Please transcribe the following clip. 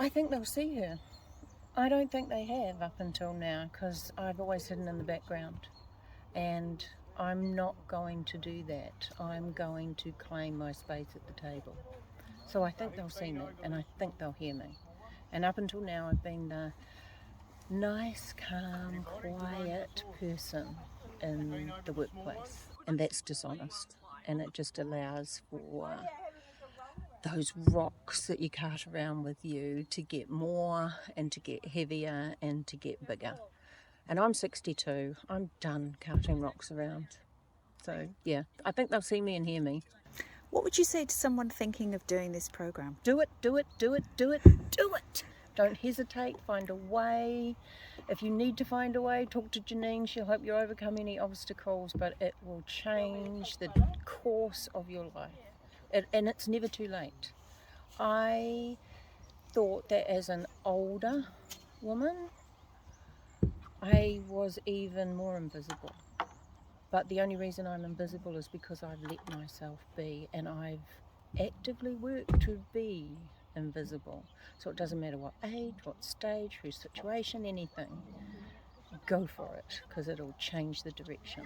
I think they'll see her. I don't think they have up until now, because I've always hidden in the background, and I'm not going to do that. I'm going to claim my space at the table. So I think they'll see me, and I think they'll hear me. And up until now, I've been the nice, calm, quiet person in the workplace, and that's dishonest, and it just allows for those rocks that you cart around with you to get more and to get heavier and to get bigger. And I'm 62, I'm done carting rocks around. So yeah, I think they'll see me and hear me. What would you say to someone thinking of doing this program? Do it, do it, do it, do it, do it. Don't hesitate, find a way. If you need to find a way, talk to Janine. She'll help you overcome any obstacles, but it will change the course of your life. And it's never too late. I thought that as an older woman, I was even more invisible. But the only reason I'm invisible is because I've let myself be, and I've actively worked to be invisible. So it doesn't matter what age, what stage, whose situation, anything. Go for it, because it'll change the direction.